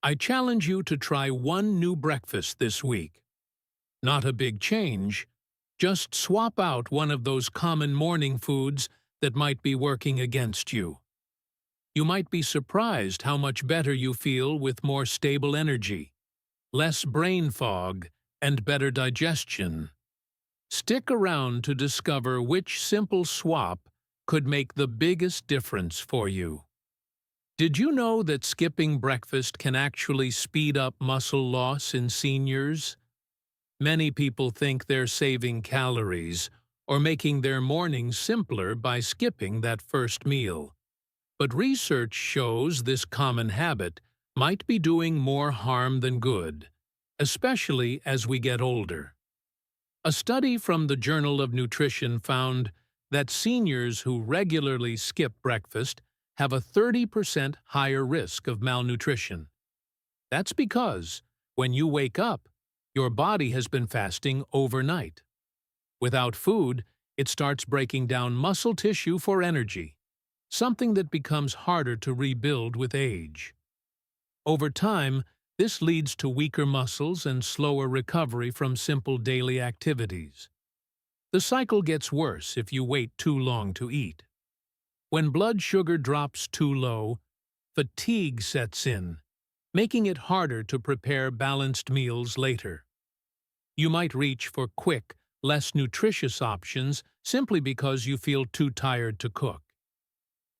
I challenge you to try one new breakfast this week. Not a big change, just swap out one of those common morning foods that might be working against you. You might be surprised how much better you feel with more stable energy, less brain fog, and better digestion. Stick around to discover which simple swap could make the biggest difference for you. Did you know that skipping breakfast can actually speed up muscle loss in seniors? Many people think they're saving calories or making their mornings simpler by skipping that first meal. But research shows this common habit might be doing more harm than good, especially as we get older. A study from the Journal of Nutrition found that seniors who regularly skip breakfast have a 30% higher risk of malnutrition. That's because, when you wake up, your body has been fasting overnight. Without food, it starts breaking down muscle tissue for energy, something that becomes harder to rebuild with age. Over time, this leads to weaker muscles and slower recovery from simple daily activities. The cycle gets worse if you wait too long to eat. When blood sugar drops too low, fatigue sets in, making it harder to prepare balanced meals later. You might reach for quick, less nutritious options simply because you feel too tired to cook.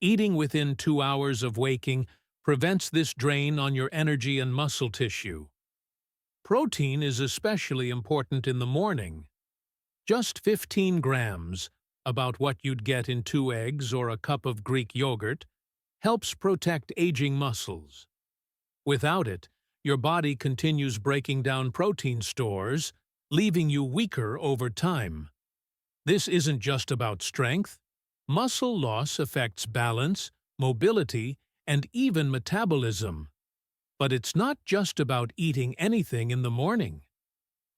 Eating within 2 hours of waking prevents this drain on your energy and muscle tissue. Protein is especially important in the morning. Just 15 grams, about what you'd get in 2 eggs or a cup of Greek yogurt, helps protect aging muscles. Without it, your body continues breaking down protein stores, leaving you weaker over time. This isn't just about strength. Muscle loss affects balance, mobility, and even metabolism. But it's not just about eating anything in the morning.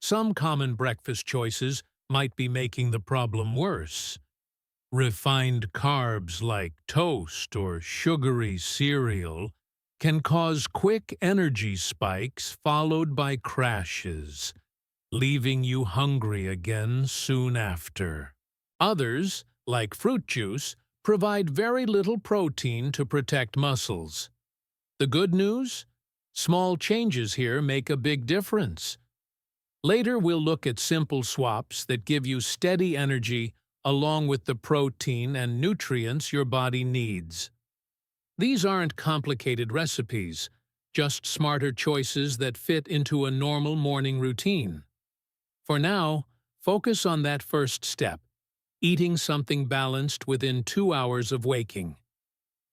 Some common breakfast choices might be making the problem worse. Refined carbs like toast or sugary cereal can cause quick energy spikes followed by crashes, leaving you hungry again soon after. Others, like fruit juice, provide very little protein to protect muscles. The good news? Small changes here make a big difference. Later we'll look at simple swaps that give you steady energy along with the protein and nutrients your body needs. These aren't complicated recipes, just smarter choices that fit into a normal morning routine. For now, focus on that first step, eating something balanced within 2 hours of waking.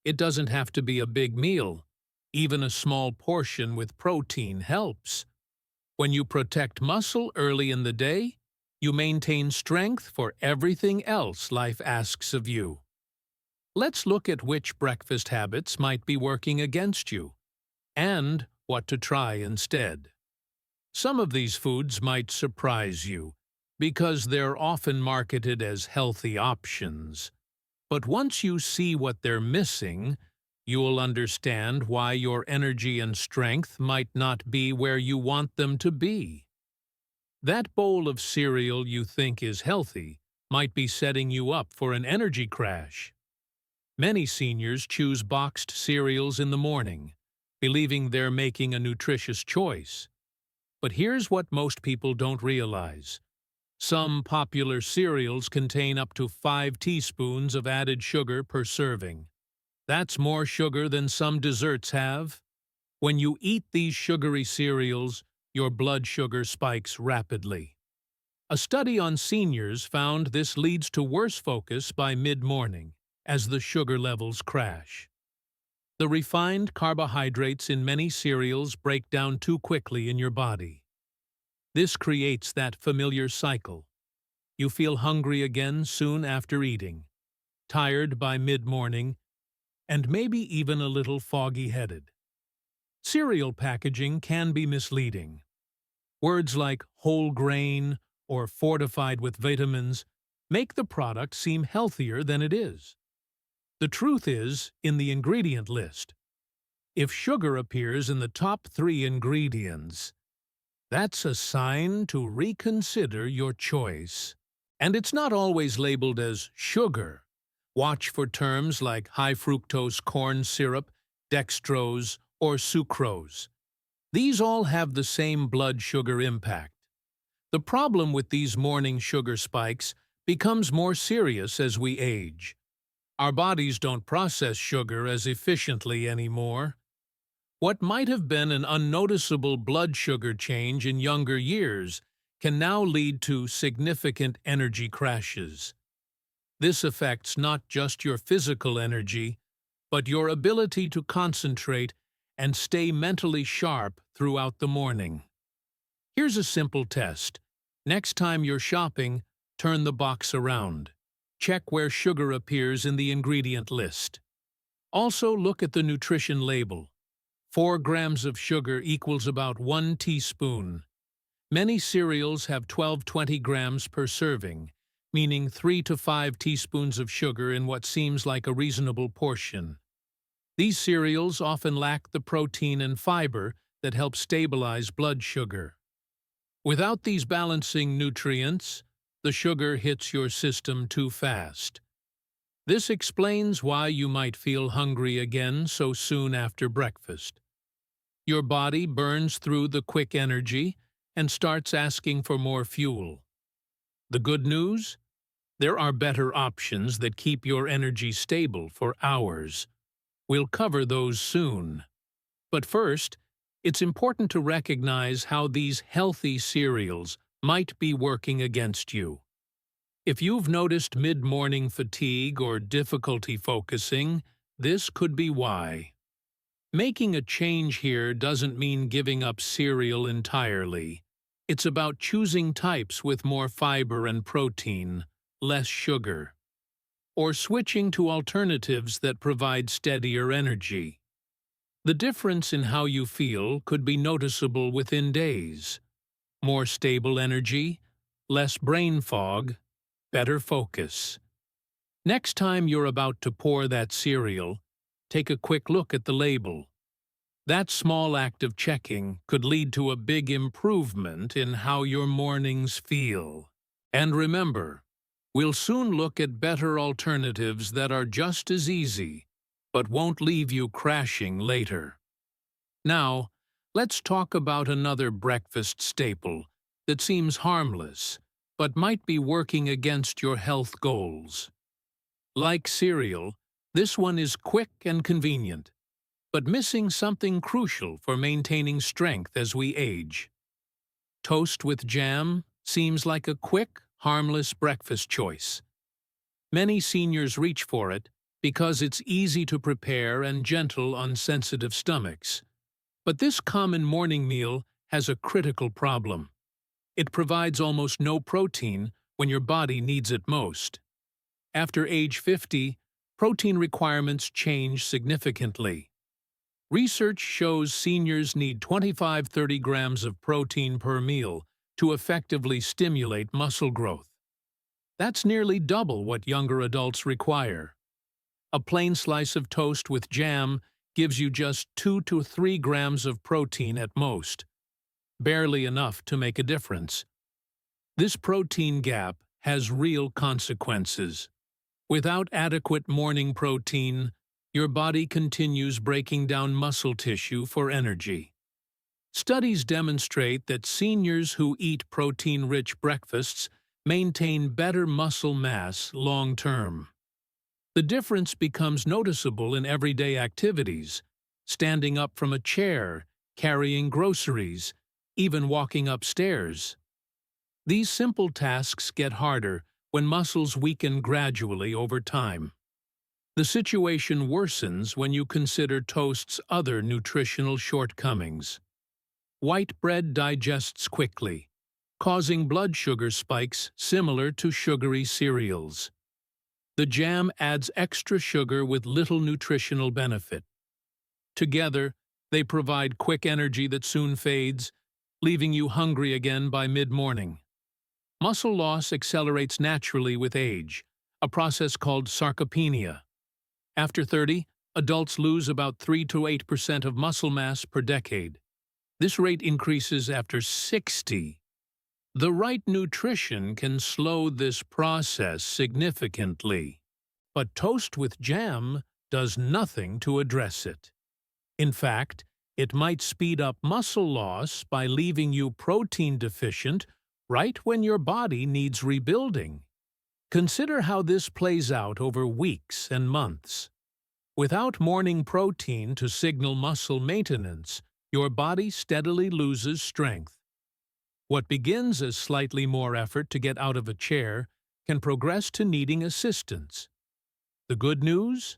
It doesn't have to be a big meal. Even a small portion with protein helps. When you protect muscle early in the day, you maintain strength for everything else life asks of you. Let's look at which breakfast habits might be working against you, and what to try instead. Some of these foods might surprise you, because they're often marketed as healthy options. But once you see what they're missing, you'll understand why your energy and strength might not be where you want them to be. That bowl of cereal you think is healthy might be setting you up for an energy crash. Many seniors choose boxed cereals in the morning, believing they're making a nutritious choice. But here's what most people don't realize. Some popular cereals contain up to 5 teaspoons of added sugar per serving. That's more sugar than some desserts have. When you eat these sugary cereals, your blood sugar spikes rapidly. A study on seniors found this leads to worse focus by mid-morning as the sugar levels crash. The refined carbohydrates in many cereals break down too quickly in your body. This creates that familiar cycle. You feel hungry again soon after eating, tired by mid-morning, and maybe even a little foggy-headed. Cereal packaging can be misleading. Words like whole grain or fortified with vitamins make the product seem healthier than it is. The truth is in the ingredient list. If sugar appears in the top 3 ingredients, that's a sign to reconsider your choice. And it's not always labeled as sugar. Watch for terms like high fructose corn syrup, dextrose, or sucrose. These all have the same blood sugar impact. The problem with these morning sugar spikes becomes more serious as we age. Our bodies don't process sugar as efficiently anymore. What might have been an unnoticeable blood sugar change in younger years can now lead to significant energy crashes. This affects not just your physical energy, but your ability to concentrate and stay mentally sharp throughout the morning. Here's a simple test. Next time you're shopping, turn the box around. Check where sugar appears in the ingredient list. Also, look at the nutrition label. 4 grams of sugar equals about 1 teaspoon. Many cereals have 12-20 grams per serving, meaning 3 to 5 teaspoons of sugar in what seems like a reasonable portion. These cereals often lack the protein and fiber that help stabilize blood sugar. Without these balancing nutrients, the sugar hits your system too fast. This explains why you might feel hungry again so soon after breakfast. Your body burns through the quick energy and starts asking for more fuel. The good news? There are better options that keep your energy stable for hours. We'll cover those soon. But first, it's important to recognize how these healthy cereals might be working against you. If you've noticed mid-morning fatigue or difficulty focusing, this could be why. Making a change here doesn't mean giving up cereal entirely. It's about choosing types with more fiber and protein, less sugar, or switching to alternatives that provide steadier energy. The difference in how you feel could be noticeable within days. More stable energy, less brain fog, better focus. Next time you're about to pour that cereal, take a quick look at the label. That small act of checking could lead to a big improvement in how your mornings feel. And remember, we'll soon look at better alternatives that are just as easy, but won't leave you crashing later. Now, let's talk about another breakfast staple that seems harmless, but might be working against your health goals. Like cereal, this one is quick and convenient, but missing something crucial for maintaining strength as we age. Toast with jam seems like a quick, harmless breakfast choice. Many seniors reach for it because it's easy to prepare and gentle on sensitive stomachs. But this common morning meal has a critical problem. It provides almost no protein when your body needs it most. After age 50, protein requirements change significantly. Research shows seniors need 25-30 grams of protein per meal to effectively stimulate muscle growth. That's nearly double what younger adults require. A plain slice of toast with jam gives you just 2 to 3 grams of protein at most, barely enough to make a difference. This protein gap has real consequences. Without adequate morning protein, your body continues breaking down muscle tissue for energy. Studies demonstrate that seniors who eat protein-rich breakfasts maintain better muscle mass long-term. The difference becomes noticeable in everyday activities, standing up from a chair, carrying groceries, even walking upstairs. These simple tasks get harder when muscles weaken gradually over time. The situation worsens when you consider toast's other nutritional shortcomings. White bread digests quickly, causing blood sugar spikes similar to sugary cereals. The jam adds extra sugar with little nutritional benefit. Together, they provide quick energy that soon fades, leaving you hungry again by mid-morning. Muscle loss accelerates naturally with age, a process called sarcopenia. After 30, Adults lose about 3 to 8% of muscle mass per decade. This rate increases after 60. The right nutrition can slow this process significantly, but toast with jam does nothing to address it. In fact, it might speed up muscle loss by leaving you protein deficient right when your body needs rebuilding. Consider how this plays out over weeks and months. Without morning protein to signal muscle maintenance, your body steadily loses strength. What begins as slightly more effort to get out of a chair can progress to needing assistance. The good news?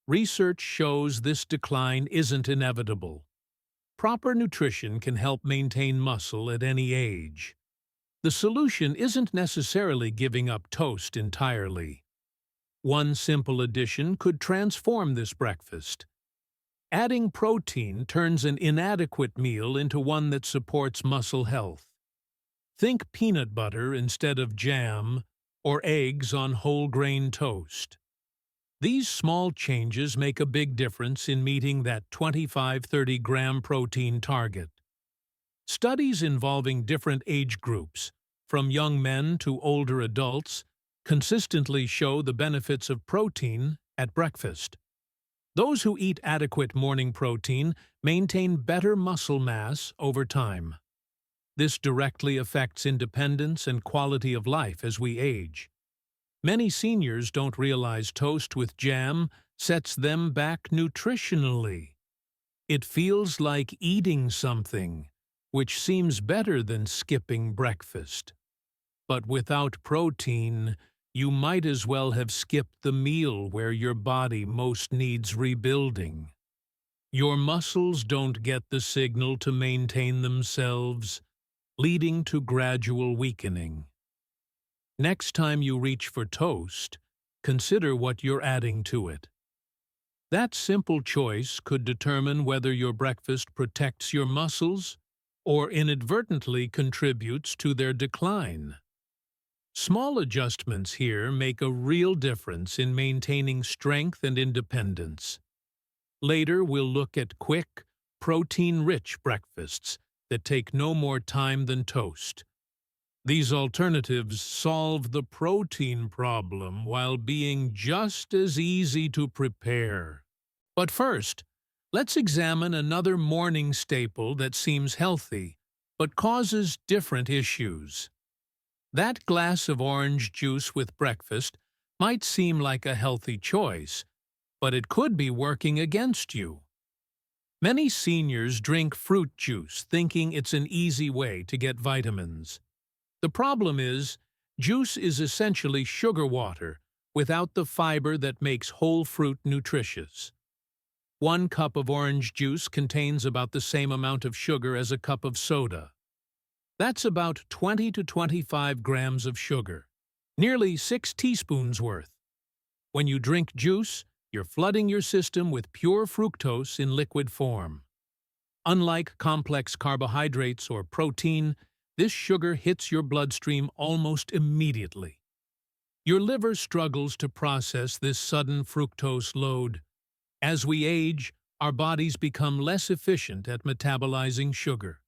Research shows this decline isn't inevitable. Proper nutrition can help maintain muscle at any age. The solution isn't necessarily giving up toast entirely. One simple addition could transform this breakfast. Adding protein turns an inadequate meal into one that supports muscle health. Think peanut butter instead of jam, or eggs on whole grain toast. These small changes make a big difference in meeting that 25–30 gram protein target. Studies involving different age groups, from young men to older adults, consistently show the benefits of protein at breakfast. Those who eat adequate morning protein maintain better muscle mass over time. This directly affects independence and quality of life as we age. Many seniors don't realize toast with jam sets them back nutritionally. It feels like eating something, which seems better than skipping breakfast. But without protein, you might as well have skipped the meal where your body most needs rebuilding. Your muscles don't get the signal to maintain themselves, leading to gradual weakening. Next time you reach for toast, consider what you're adding to it. That simple choice could determine whether your breakfast protects your muscles or inadvertently contributes to their decline. Small adjustments here make a real difference in maintaining strength and independence. Later, we'll look at quick, protein-rich breakfasts that take no more time than toast. These alternatives solve the protein problem while being just as easy to prepare. But first, let's examine another morning staple that seems healthy, but causes different issues. That glass of orange juice with breakfast might seem like a healthy choice, but it could be working against you. Many seniors drink fruit juice thinking it's an easy way to get vitamins. The problem is, juice is essentially sugar water without the fiber that makes whole fruit nutritious. 1 cup of orange juice contains about the same amount of sugar as a cup of soda. That's about 20 to 25 grams of sugar, nearly 6 teaspoons worth. When you drink juice, you're flooding your system with pure fructose in liquid form. Unlike complex carbohydrates or protein, this sugar hits your bloodstream almost immediately. Your liver struggles to process this sudden fructose load. As we age, our bodies become less efficient at metabolizing sugar.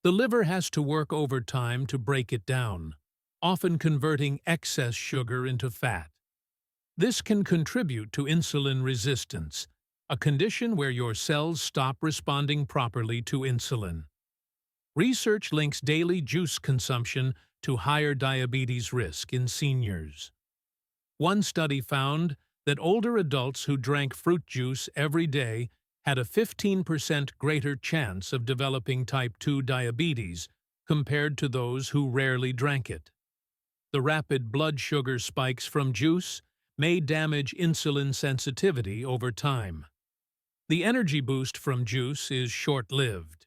The liver has to work overtime to break it down, often converting excess sugar into fat. This can contribute to insulin resistance, a condition where your cells stop responding properly to insulin. Research links daily juice consumption to higher diabetes risk in seniors. One study found that older adults who drank fruit juice every day had a 15% greater chance of developing type 2 diabetes compared to those who rarely drank it. The rapid blood sugar spikes from juice may damage insulin sensitivity over time. The energy boost from juice is short-lived.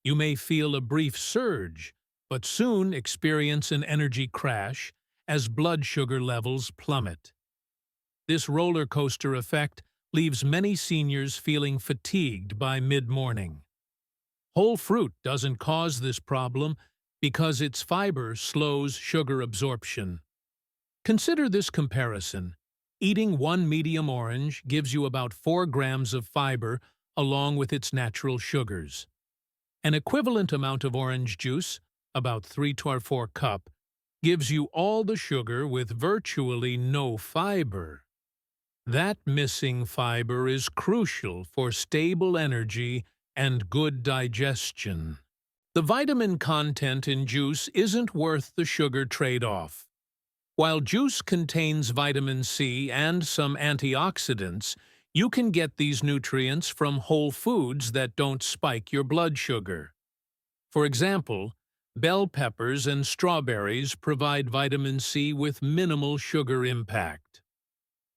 You may feel a brief surge, but soon experience an energy crash as blood sugar levels plummet. This roller coaster effect leaves many seniors feeling fatigued by mid-morning. Whole fruit doesn't cause this problem because its fiber slows sugar absorption. Consider this comparison. Eating one medium orange gives you about 4 grams of fiber along with its natural sugars. An equivalent amount of orange juice, about 3 to 4 cup, gives you all the sugar with virtually no fiber. That missing fiber is crucial for stable energy and good digestion. The vitamin content in juice isn't worth the sugar trade-off. While juice contains vitamin C and some antioxidants, you can get these nutrients from whole foods that don't spike your blood sugar. For example, bell peppers and strawberries provide vitamin C with minimal sugar impact.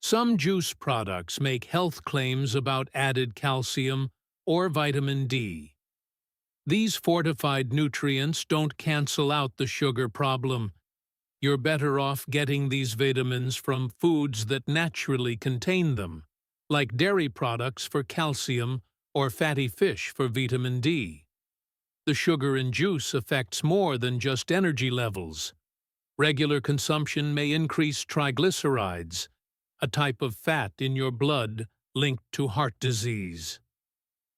Some juice products make health claims about added calcium or vitamin D. These fortified nutrients don't cancel out the sugar problem. You're better off getting these vitamins from foods that naturally contain them, like dairy products for calcium or fatty fish for vitamin D. The sugar in juice affects more than just energy levels. Regular consumption may increase triglycerides, a type of fat in your blood linked to heart disease.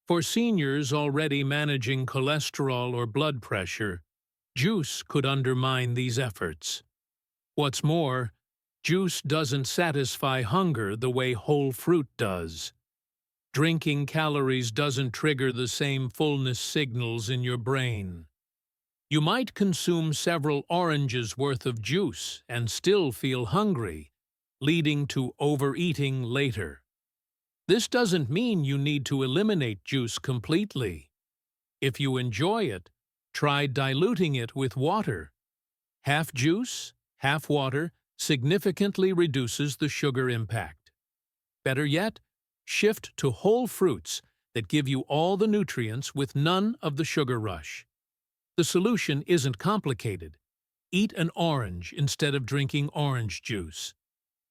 For seniors already managing cholesterol or blood pressure, juice could undermine these efforts. What's more, juice doesn't satisfy hunger the way whole fruit does. Drinking calories doesn't trigger the same fullness signals in your brain. You might consume several oranges worth of juice and still feel hungry, leading to overeating later. This doesn't mean you need to eliminate juice completely. If you enjoy it, try diluting it with water. Half juice, half water significantly reduces the sugar impact. Better yet, shift to whole fruits that give you all the nutrients with none of the sugar rush. The solution isn't complicated. Eat an orange instead of drinking orange juice.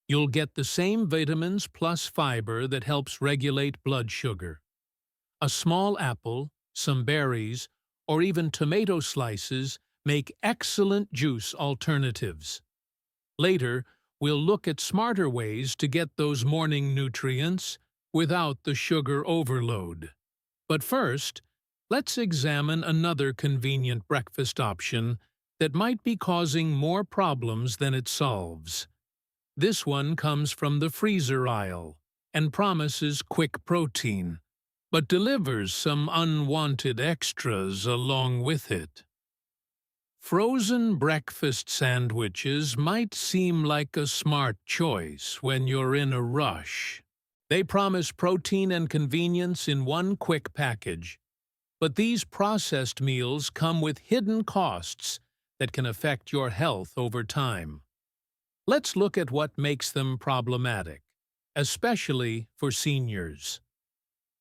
You'll get the same vitamins plus fiber that helps regulate blood sugar. A small apple, some berries, or even tomato slices make excellent juice alternatives. Later, we'll look at smarter ways to get those morning nutrients without the sugar overload. But first, let's examine another convenient breakfast option that might be causing more problems than it solves. This one comes from the freezer aisle and promises quick protein, but delivers some unwanted extras along with it. Frozen breakfast sandwiches might seem like a smart choice when you're in a rush. They promise protein and convenience in one quick package, but these processed meals come with hidden costs that can affect your health over time. Let's look at what makes them problematic, especially for seniors.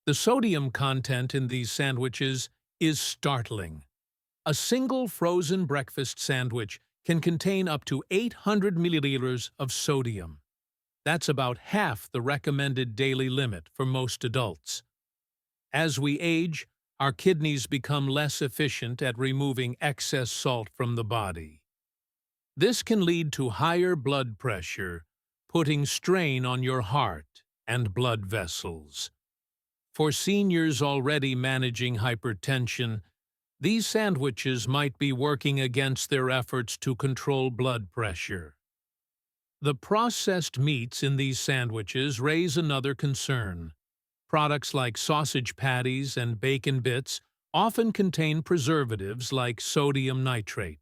The sodium content in these sandwiches is startling. A single frozen breakfast sandwich can contain up to 800 milliliters of sodium. That's about half the recommended daily limit for most adults. As we age, our kidneys become less efficient at removing excess salt from the body. This can lead to higher blood pressure, putting strain on your heart and blood vessels. For seniors already managing hypertension, these sandwiches might be working against their efforts to control blood pressure. The processed meats in these sandwiches raise another concern. Products like sausage patties and bacon bits often contain preservatives like sodium nitrate.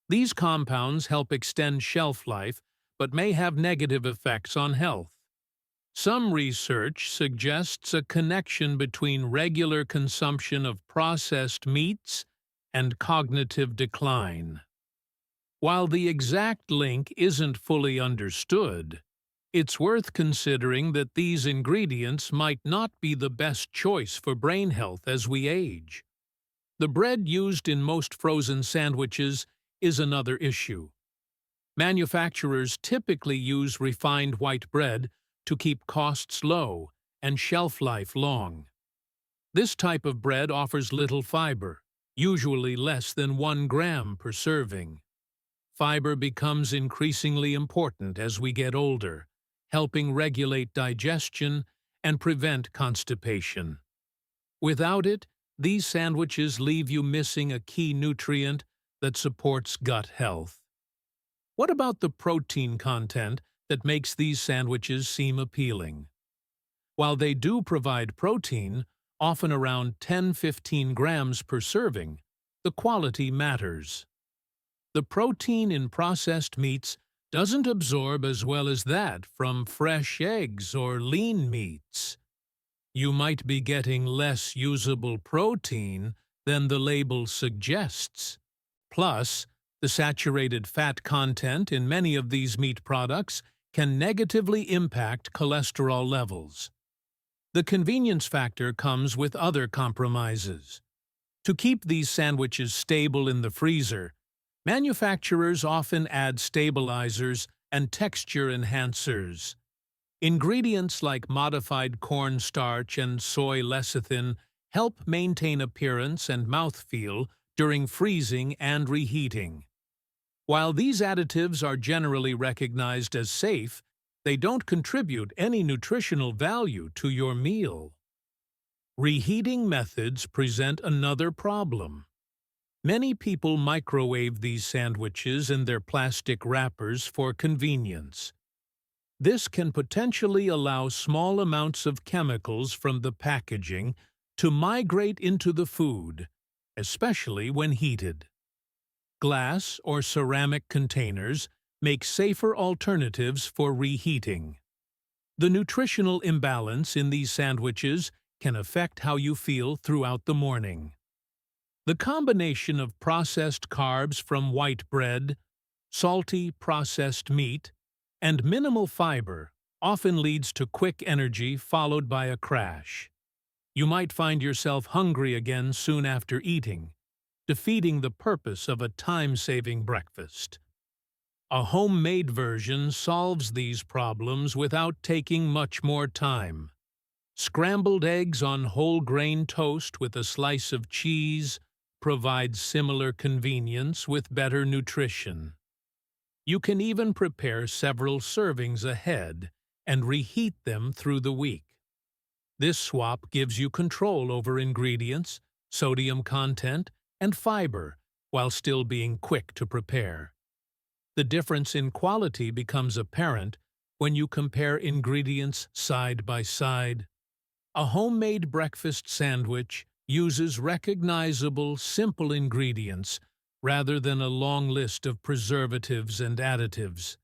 These compounds help extend shelf life but may have negative effects on health. Some research suggests a connection between regular consumption of processed meats and cognitive decline. While the exact link isn't fully understood, it's worth considering that these ingredients might not be the best choice for brain health as we age. The bread used in most frozen sandwiches is another issue. Manufacturers typically use refined white bread to keep costs low and shelf life long. This type of bread offers little fiber, usually less than 1 gram per serving. Fiber becomes increasingly important as we get older, helping regulate digestion and prevent constipation. Without it, these sandwiches leave you missing a key nutrient that supports gut health. What about the protein content that makes these sandwiches seem appealing? While they do provide protein, often around 10–15 grams per serving, the quality matters. The protein in processed meats doesn't absorb as well as that from fresh eggs or lean meats. You might be getting less usable protein than the label suggests. Plus, the saturated fat content in many of these meat products can negatively impact cholesterol levels. The convenience factor comes with other compromises. To keep these sandwiches stable in the freezer, manufacturers often add stabilizers and texture enhancers. Ingredients like modified cornstarch and soy lecithin help maintain appearance and mouthfeel during freezing and reheating. While these additives are generally recognized as safe, they don't contribute any nutritional value to your meal. Reheating methods present another problem. Many people microwave these sandwiches in their plastic wrappers for convenience. This can potentially allow small amounts of chemicals from the packaging to migrate into the food, especially when heated. Glass or ceramic containers make safer alternatives for reheating. The nutritional imbalance in these sandwiches can affect how you feel throughout the morning. The combination of processed carbs from white bread, salty processed meat, and minimal fiber often leads to quick energy followed by a crash. You might find yourself hungry again soon after eating, defeating the purpose of a time-saving breakfast. A homemade version solves these problems without taking much more time. Scrambled eggs on whole grain toast with a slice of cheese provides similar convenience with better nutrition. You can even prepare several servings ahead and reheat them through the week. This swap gives you control over ingredients, sodium content, and fiber while still being quick to prepare. The difference in quality becomes apparent when you compare ingredients side by side. A homemade breakfast sandwich uses recognizable, simple ingredients rather than a long list of preservatives and additives.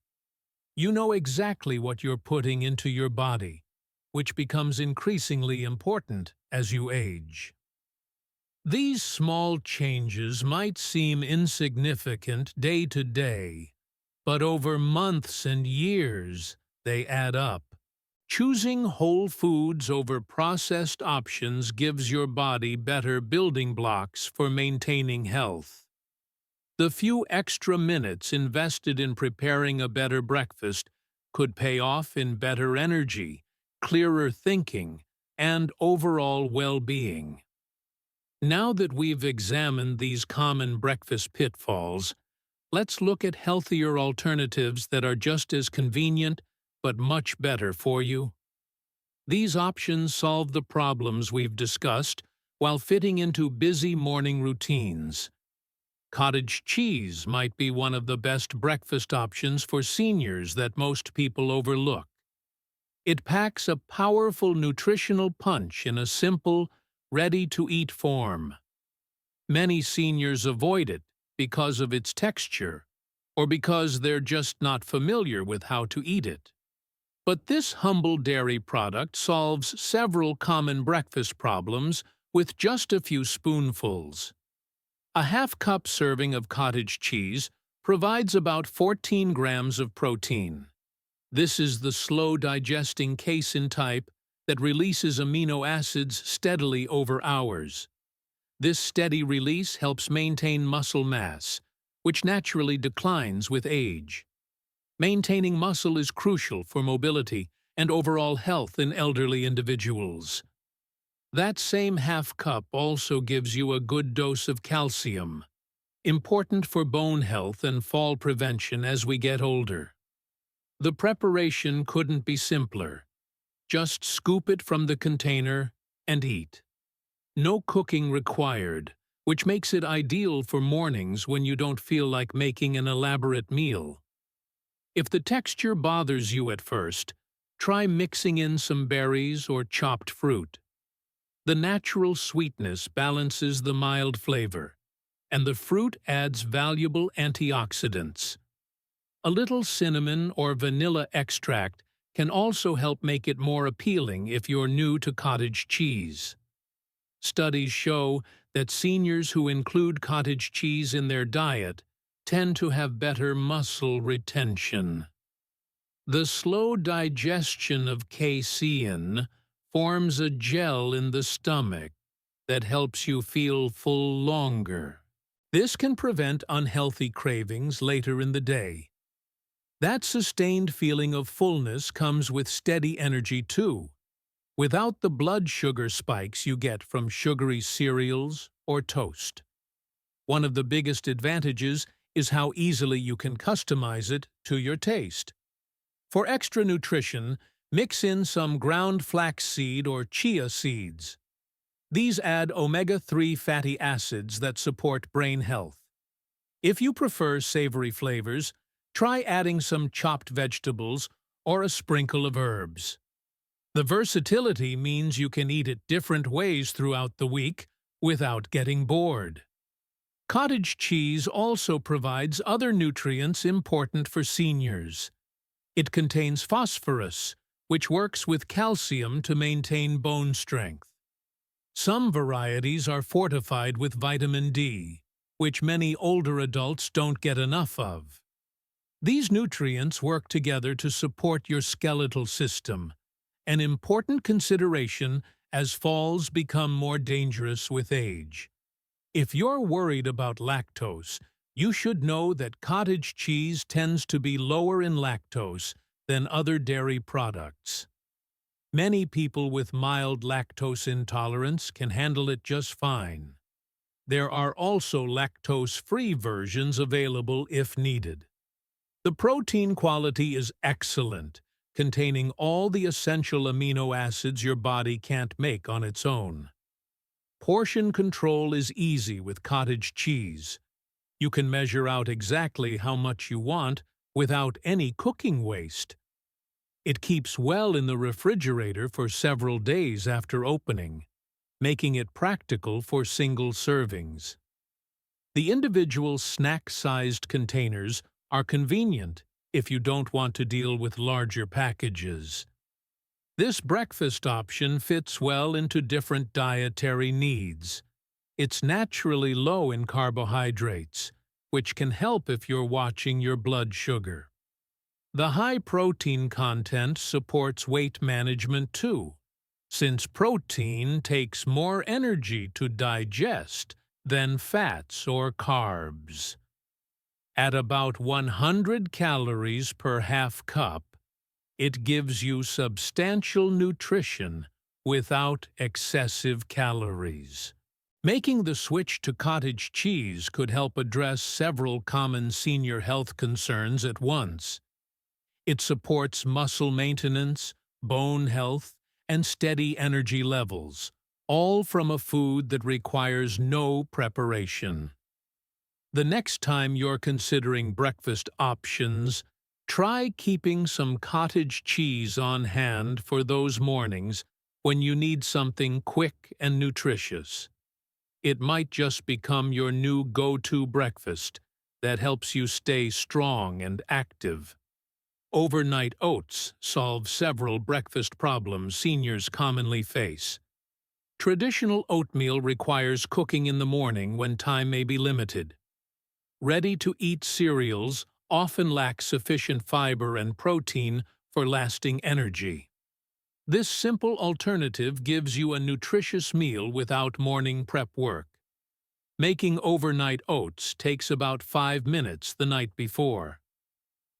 You know exactly what you're putting into your body, which becomes increasingly important as you age. These small changes might seem insignificant day to day, but over months and years, they add up. Choosing whole foods over processed options gives your body better building blocks for maintaining health. The few extra minutes invested in preparing a better breakfast could pay off in better energy, clearer thinking, and overall well-being. Now that we've examined these common breakfast pitfalls, let's look at healthier alternatives that are just as convenient but much better for you. These options solve the problems we've discussed while fitting into busy morning routines. Cottage cheese might be one of the best breakfast options for seniors that most people overlook. It packs a powerful nutritional punch in a simple, ready-to-eat form. Many seniors avoid it because of its texture, or because they're just not familiar with how to eat it. But this humble dairy product solves several common breakfast problems with just a few spoonfuls. A half-cup serving of cottage cheese provides about 14 grams of protein. This is the slow-digesting casein type that releases amino acids steadily over hours. This steady release helps maintain muscle mass, which naturally declines with age. Maintaining muscle is crucial for mobility and overall health in elderly individuals. That same half cup also gives you a good dose of calcium, important for bone health and fall prevention as we get older. The preparation couldn't be simpler. Just scoop it from the container and eat. No cooking required, which makes it ideal for mornings when you don't feel like making an elaborate meal. If the texture bothers you at first, try mixing in some berries or chopped fruit. The natural sweetness balances the mild flavor, and the fruit adds valuable antioxidants. A little cinnamon or vanilla extract can also help make it more appealing if you're new to cottage cheese. Studies show that seniors who include cottage cheese in their diet tend to have better muscle retention. The slow digestion of casein forms a gel in the stomach that helps you feel full longer. This can prevent unhealthy cravings later in the day. That sustained feeling of fullness comes with steady energy too, without the blood sugar spikes you get from sugary cereals or toast. One of the biggest advantages is how easily you can customize it to your taste. For extra nutrition, mix in some ground flaxseed or chia seeds. These add omega-3 fatty acids that support brain health. If you prefer savory flavors, try adding some chopped vegetables or a sprinkle of herbs. The versatility means you can eat it different ways throughout the week without getting bored. Cottage cheese also provides other nutrients important for seniors. It contains phosphorus, which works with calcium to maintain bone strength. Some varieties are fortified with vitamin D, which many older adults don't get enough of. These nutrients work together to support your skeletal system, an important consideration as falls become more dangerous with age. If you're worried about lactose, you should know that cottage cheese tends to be lower in lactose than other dairy products. Many people with mild lactose intolerance can handle it just fine. There are also lactose-free versions available if needed. The protein quality is excellent, containing all the essential amino acids your body can't make on its own. Portion control is easy with cottage cheese. You can measure out exactly how much you want without any cooking waste. It keeps well in the refrigerator for several days after opening, making it practical for single servings. The individual snack-sized containers are convenient if you don't want to deal with larger packages. This breakfast option fits well into different dietary needs. It's naturally low in carbohydrates, which can help if you're watching your blood sugar. The high protein content supports weight management too, since protein takes more energy to digest than fats or carbs. At about 100 calories per half cup, it gives you substantial nutrition without excessive calories. Making the switch to cottage cheese could help address several common senior health concerns at once. It supports muscle maintenance, bone health, and steady energy levels, all from a food that requires no preparation. The next time you're considering breakfast options, try keeping some cottage cheese on hand for those mornings when you need something quick and nutritious. It might just become your new go-to breakfast that helps you stay strong and active. Overnight oats solve several breakfast problems seniors commonly face. Traditional oatmeal requires cooking in the morning when time may be limited. Ready-to-eat cereals often lack sufficient fiber and protein for lasting energy. This simple alternative gives you a nutritious meal without morning prep work. Making overnight oats takes about 5 minutes the night before.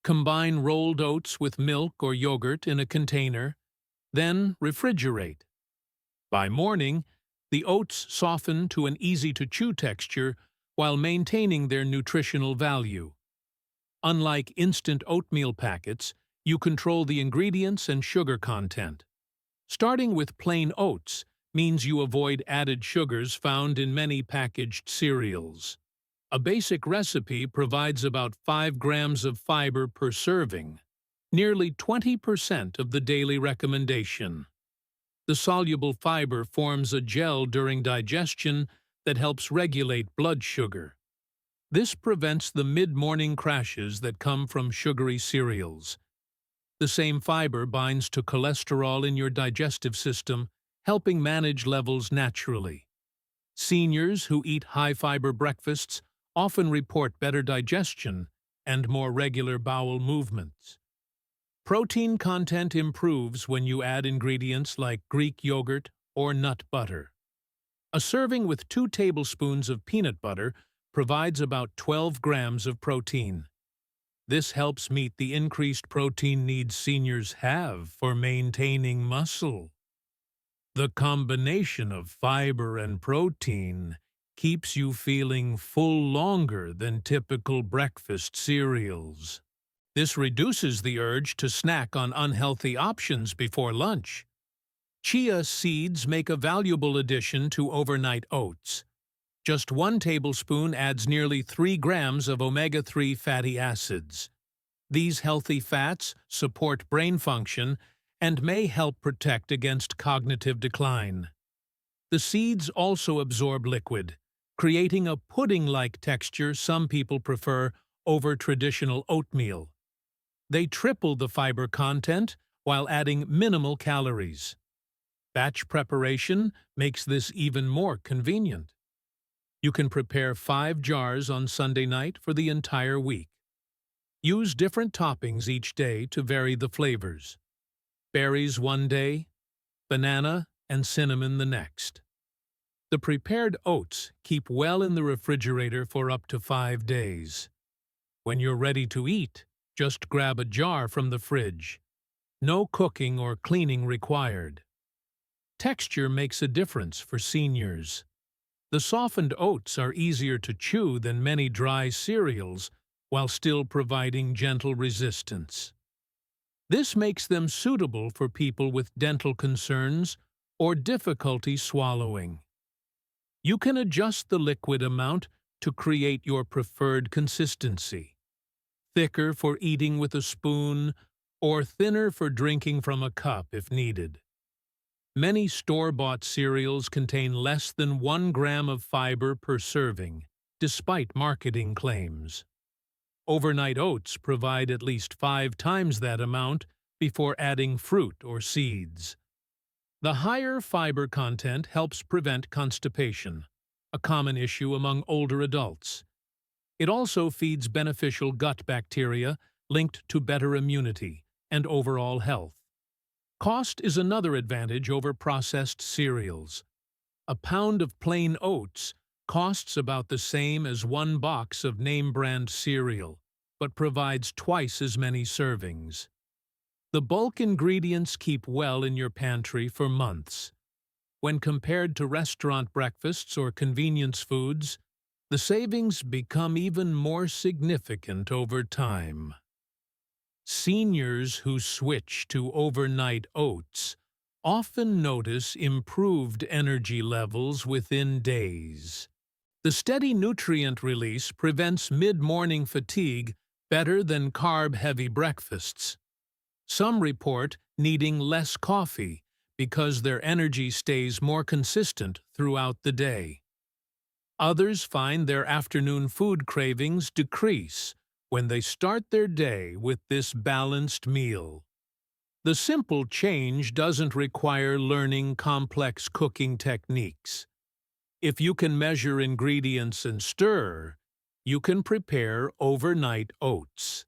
Combine rolled oats with milk or yogurt in a container, then refrigerate. By morning, the oats soften to an easy-to-chew texture while maintaining their nutritional value. Unlike instant oatmeal packets, You control the ingredients and sugar content. Starting with plain oats means you avoid added sugars found in many packaged cereals. A basic recipe provides about 5 grams of fiber per serving, nearly 20% of the daily recommendation. The soluble fiber forms a gel during digestion that helps regulate blood sugar. This prevents the mid-morning crashes that come from sugary cereals. The same fiber binds to cholesterol in your digestive system, helping manage levels naturally. Seniors who eat high-fiber breakfasts often report better digestion and more regular bowel movements. Protein content improves when you add ingredients like Greek yogurt or nut butter. A serving with 2 tablespoons of peanut butter provides about 12 grams of protein. This helps meet the increased protein needs seniors have for maintaining muscle. The combination of fiber and protein keeps you feeling full longer than typical breakfast cereals. This reduces the urge to snack on unhealthy options before lunch. Chia seeds make a valuable addition to overnight oats. Just 1 tablespoon adds nearly 3 grams of omega-3 fatty acids. These healthy fats support brain function and may help protect against cognitive decline. The seeds also absorb liquid, creating a pudding-like texture some people prefer over traditional oatmeal. They triple the fiber content while adding minimal calories. Batch preparation makes this even more convenient. You can prepare 5 jars on Sunday night for the entire week. Use different toppings each day to vary the flavors. Berries one day, banana and cinnamon the next. The prepared oats keep well in the refrigerator for up to 5 days. When you're ready to eat, just grab a jar from the fridge. No cooking or cleaning required. Texture makes a difference for seniors. The softened oats are easier to chew than many dry cereals while still providing gentle resistance. This makes them suitable for people with dental concerns or difficulty swallowing. You can adjust the liquid amount to create your preferred consistency. Thicker for eating with a spoon, or thinner for drinking from a cup if needed. Many store-bought cereals contain less than 1 gram of fiber per serving, despite marketing claims. Overnight oats provide at least 5 times that amount before adding fruit or seeds. The higher fiber content helps prevent constipation, a common issue among older adults. It also feeds beneficial gut bacteria linked to better immunity and overall health. Cost is another advantage over processed cereals. A pound of plain oats costs about the same as 1 box of name-brand cereal, but provides twice as many servings. The bulk ingredients keep well in your pantry for months. When compared to restaurant breakfasts or convenience foods, the savings become even more significant over time. Seniors who switch to overnight oats often notice improved energy levels within days. The steady nutrient release prevents mid-morning fatigue better than carb-heavy breakfasts. Some report needing less coffee because their energy stays more consistent throughout the day. Others find their afternoon food cravings decrease when they start their day with this balanced meal. The simple change doesn't require learning complex cooking techniques. If you can measure ingredients and stir, you can prepare overnight oats.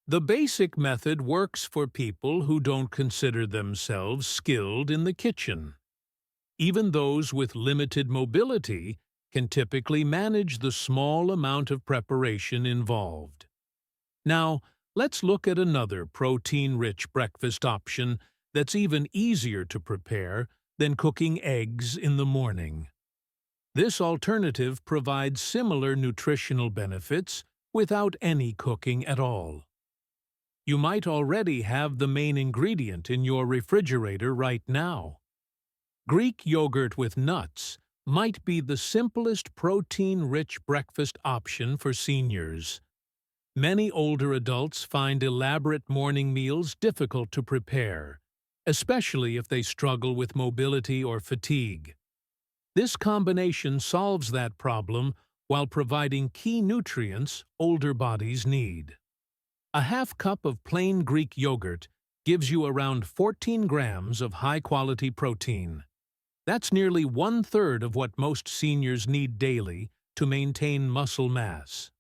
The basic method works for people who don't consider themselves skilled in the kitchen. Even those with limited mobility can typically manage the small amount of preparation involved. Now, let's look at another protein-rich breakfast option that's even easier to prepare than cooking eggs in the morning. This alternative provides similar nutritional benefits without any cooking at all. You might already have the main ingredient in your refrigerator right now. Greek yogurt with nuts might be the simplest protein-rich breakfast option for seniors. Many older adults find elaborate morning meals difficult to prepare, especially if they struggle with mobility or fatigue. This combination solves that problem while providing key nutrients older bodies need. A half cup of plain Greek yogurt gives you around 14 grams of high-quality protein. That's nearly one-third of what most seniors need daily to maintain muscle mass.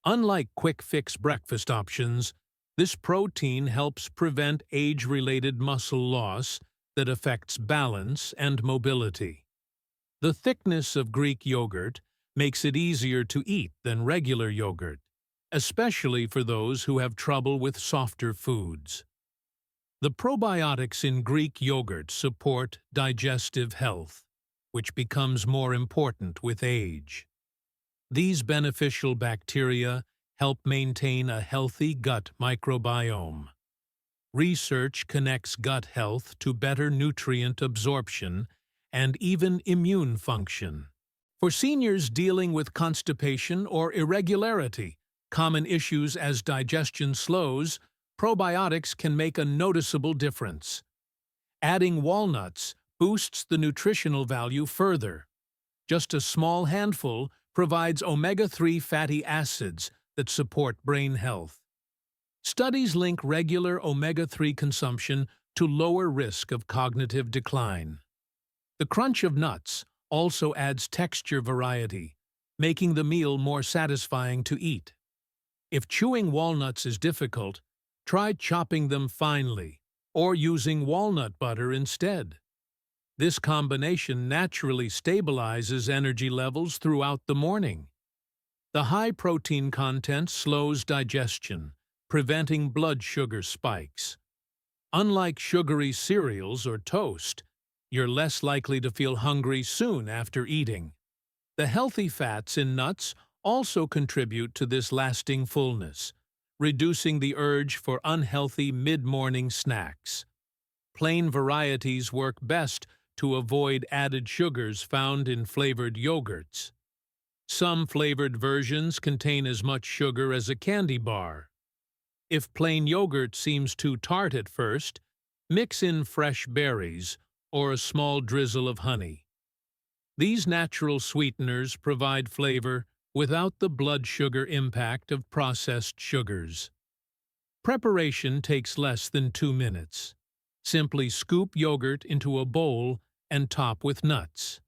Unlike quick-fix breakfast options, this protein helps prevent age-related muscle loss that affects balance and mobility. The thickness of Greek yogurt makes it easier to eat than regular yogurt, especially for those who have trouble with softer foods. The probiotics in Greek yogurt support digestive health, which becomes more important with age. These beneficial bacteria help maintain a healthy gut microbiome. Research connects gut health to better nutrient absorption and even immune function. For seniors dealing with constipation or irregularity, common issues as digestion slows, probiotics can make a noticeable difference. Adding walnuts boosts the nutritional value further. Just a small handful provides omega-3 fatty acids that support brain health. Studies link regular omega-3 consumption to lower risk of cognitive decline. The crunch of nuts also adds texture variety, making the meal more satisfying to eat. If chewing walnuts is difficult, try chopping them finely or using walnut butter instead. This combination naturally stabilizes energy levels throughout the morning. The high protein content slows digestion, preventing blood sugar spikes. Unlike sugary cereals or toast, you're less likely to feel hungry soon after eating. The healthy fats in nuts also contribute to this lasting fullness, reducing the urge for unhealthy mid-morning snacks. Plain varieties work best to avoid added sugars found in flavored yogurts. Some flavored versions contain as much sugar as a candy bar. If plain yogurt seems too tart at first, mix in fresh berries or a small drizzle of honey. These natural sweeteners provide flavor without the blood sugar impact of processed sugars. Preparation takes less than 2 minutes. Simply scoop yogurt into a bowl and top with nuts.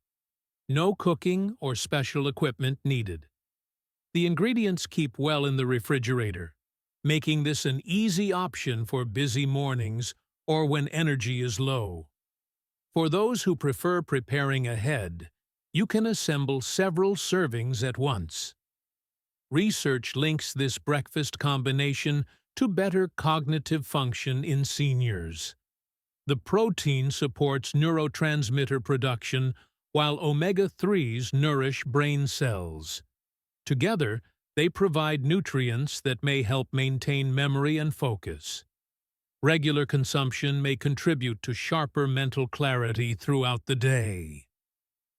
No cooking or special equipment needed. The ingredients keep well in the refrigerator, making this an easy option for busy mornings or when energy is low. For those who prefer preparing ahead, you can assemble several servings at once. Research links this breakfast combination to better cognitive function in seniors. The protein supports neurotransmitter production, while omega-3s nourish brain cells. Together, they provide nutrients that may help maintain memory and focus. Regular consumption may contribute to sharper mental clarity throughout the day.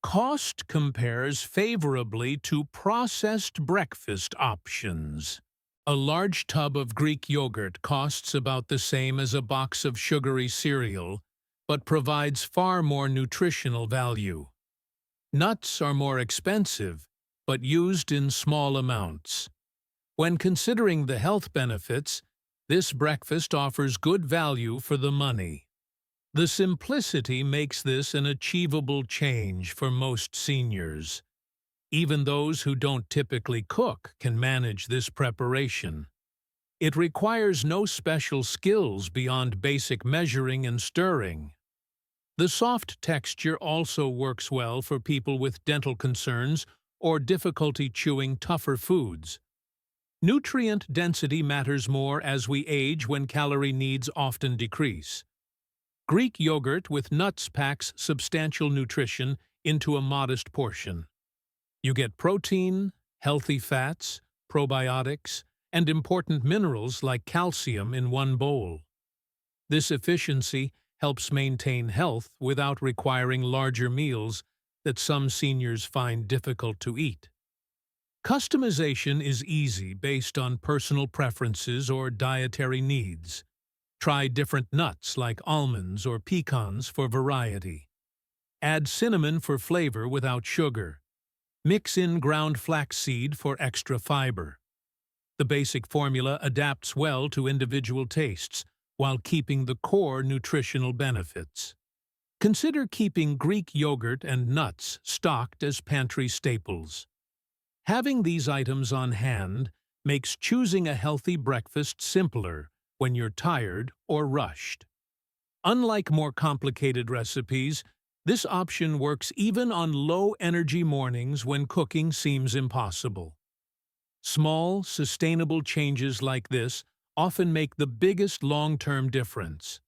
Cost compares favorably to processed breakfast options. A large tub of Greek yogurt costs about the same as a box of sugary cereal, but provides far more nutritional value. Nuts are more expensive, but used in small amounts. When considering the health benefits, this breakfast offers good value for the money. The simplicity makes this an achievable change for most seniors. Even those who don't typically cook can manage this preparation. It requires no special skills beyond basic measuring and stirring. The soft texture also works well for people with dental concerns or difficulty chewing tougher foods. Nutrient density matters more as we age when calorie needs often decrease. Greek yogurt with nuts packs substantial nutrition into a modest portion. You get protein, healthy fats, probiotics, and important minerals like calcium in one bowl. This efficiency helps maintain health without requiring larger meals that some seniors find difficult to eat. Customization is easy based on personal preferences or dietary needs. Try different nuts like almonds or pecans for variety. Add cinnamon for flavor without sugar. Mix in ground flaxseed for extra fiber. The basic formula adapts well to individual tastes while keeping the core nutritional benefits. Consider keeping Greek yogurt and nuts stocked as pantry staples. Having these items on hand makes choosing a healthy breakfast simpler when you're tired or rushed. Unlike more complicated recipes, this option works even on low-energy mornings when cooking seems impossible. Small, sustainable changes like this often make the biggest long-term difference.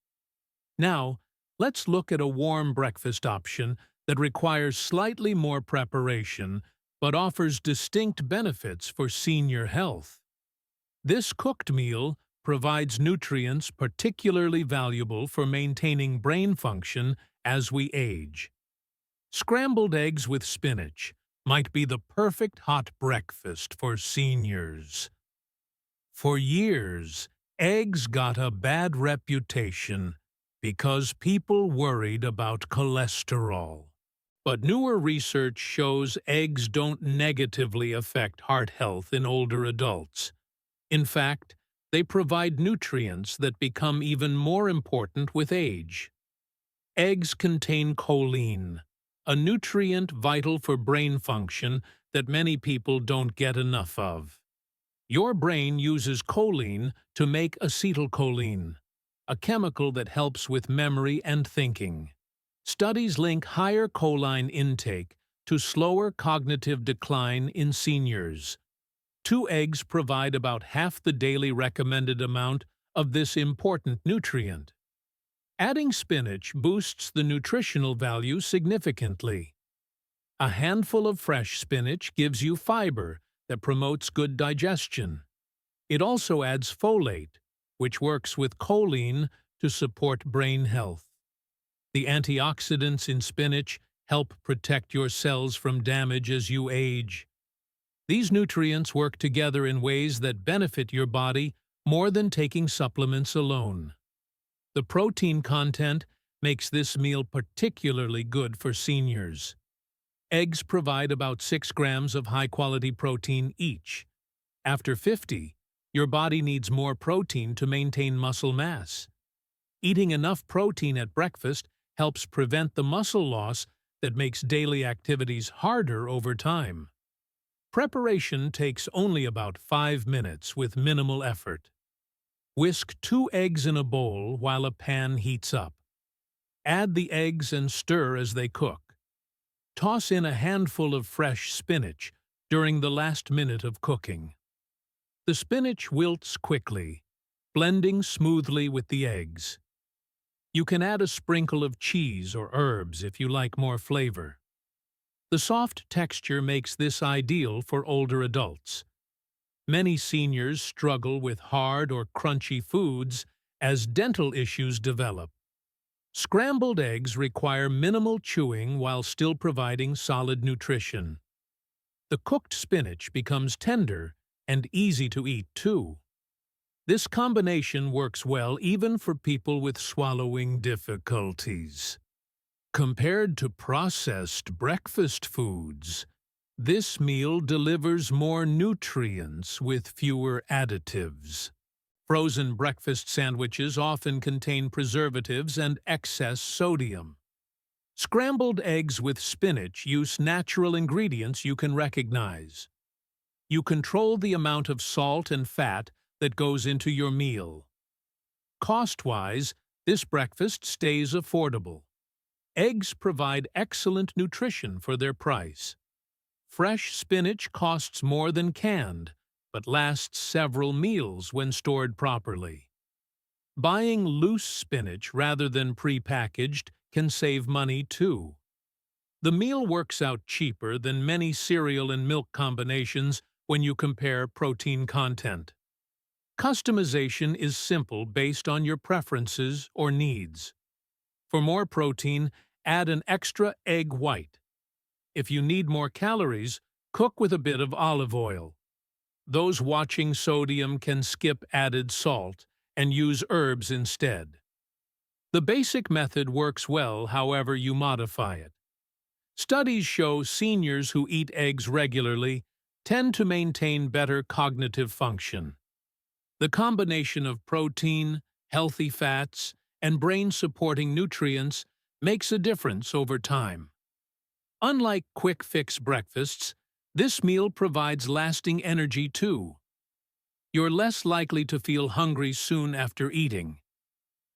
Now, let's look at a warm breakfast option that requires slightly more preparation but offers distinct benefits for senior health. This cooked meal provides nutrients particularly valuable for maintaining brain function as we age. Scrambled eggs with spinach might be the perfect hot breakfast for seniors. For years, eggs got a bad reputation because people worried about cholesterol. But newer research shows eggs don't negatively affect heart health in older adults. In fact, they provide nutrients that become even more important with age. Eggs contain choline, a nutrient vital for brain function that many people don't get enough of. Your brain uses choline to make acetylcholine, a chemical that helps with memory and thinking. Studies link higher choline intake to slower cognitive decline in seniors. 2 eggs provide about half the daily recommended amount of this important nutrient. Adding spinach boosts the nutritional value significantly. A handful of fresh spinach gives you fiber that promotes good digestion. It also adds folate, which works with choline to support brain health. The antioxidants in spinach help protect your cells from damage as you age. These nutrients work together in ways that benefit your body more than taking supplements alone. The protein content makes this meal particularly good for seniors. Eggs provide about 6 grams of high-quality protein each. After 50, your body needs more protein to maintain muscle mass. Eating enough protein at breakfast helps prevent the muscle loss that makes daily activities harder over time. Preparation takes only about 5 minutes with minimal effort. Whisk 2 eggs in a bowl while a pan heats up. Add the eggs and stir as they cook. Toss in a handful of fresh spinach during the last minute of cooking. The spinach wilts quickly, blending smoothly with the eggs. You can add a sprinkle of cheese or herbs if you like more flavor. The soft texture makes this ideal for older adults. Many seniors struggle with hard or crunchy foods as dental issues develop. Scrambled eggs require minimal chewing while still providing solid nutrition. The cooked spinach becomes tender and easy to eat too. This combination works well even for people with swallowing difficulties. Compared to processed breakfast foods, this meal delivers more nutrients with fewer additives. Frozen breakfast sandwiches often contain preservatives and excess sodium. Scrambled eggs with spinach use natural ingredients you can recognize. You control the amount of salt and fat that goes into your meal. Cost-wise, this breakfast stays affordable. Eggs provide excellent nutrition for their price. Fresh spinach costs more than canned, but lasts several meals when stored properly. Buying loose spinach rather than pre-packaged can save money too. The meal works out cheaper than many cereal and milk combinations when you compare protein content. Customization is simple based on your preferences or needs. For more protein, add an extra egg white. If you need more calories, cook with a bit of olive oil. Those watching sodium can skip added salt and use herbs instead. The basic method works well however you modify it. Studies show seniors who eat eggs regularly tend to maintain better cognitive function. The combination of protein, healthy fats, and brain-supporting nutrients makes a difference over time. Unlike quick-fix breakfasts, this meal provides lasting energy too. You're less likely to feel hungry soon after eating.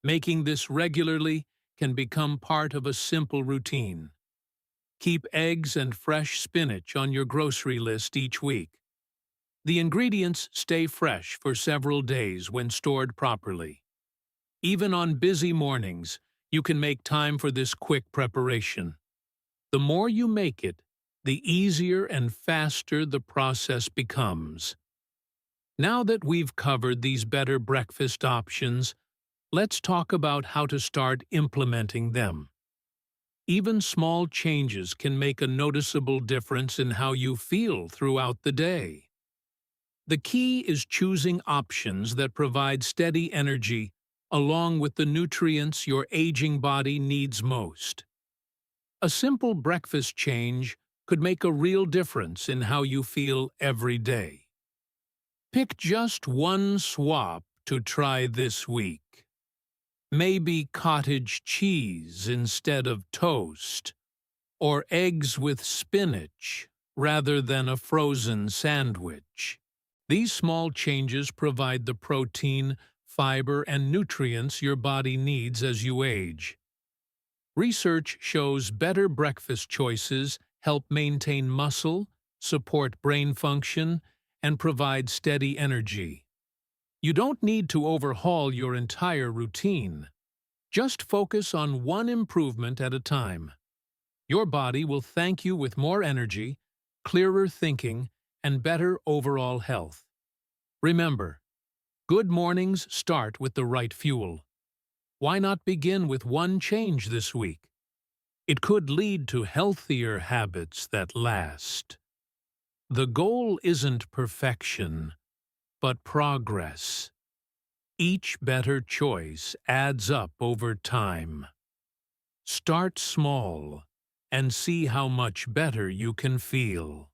Making this regularly can become part of a simple routine. Keep eggs and fresh spinach on your grocery list each week. The ingredients stay fresh for several days when stored properly. Even on busy mornings, you can make time for this quick preparation. The more you make it, the easier and faster the process becomes. Now that we've covered these better breakfast options, let's talk about how to start implementing them. Even small changes can make a noticeable difference in how you feel throughout the day. The key is choosing options that provide steady energy along with the nutrients your aging body needs most. A simple breakfast change could make a real difference in how you feel every day. Pick just one swap to try this week. Maybe cottage cheese instead of toast, or eggs with spinach rather than a frozen sandwich. These small changes provide the protein, fiber, and nutrients your body needs as you age. Research shows better breakfast choices help maintain muscle, support brain function, and provide steady energy. You don't need to overhaul your entire routine. Just focus on one improvement at a time. Your body will thank you with more energy, clearer thinking, and better overall health. Remember, good mornings start with the right fuel. Why not begin with one change this week? It could lead to healthier habits that last. The goal isn't perfection, but progress. Each better choice adds up over time. Start small and see how much better you can feel.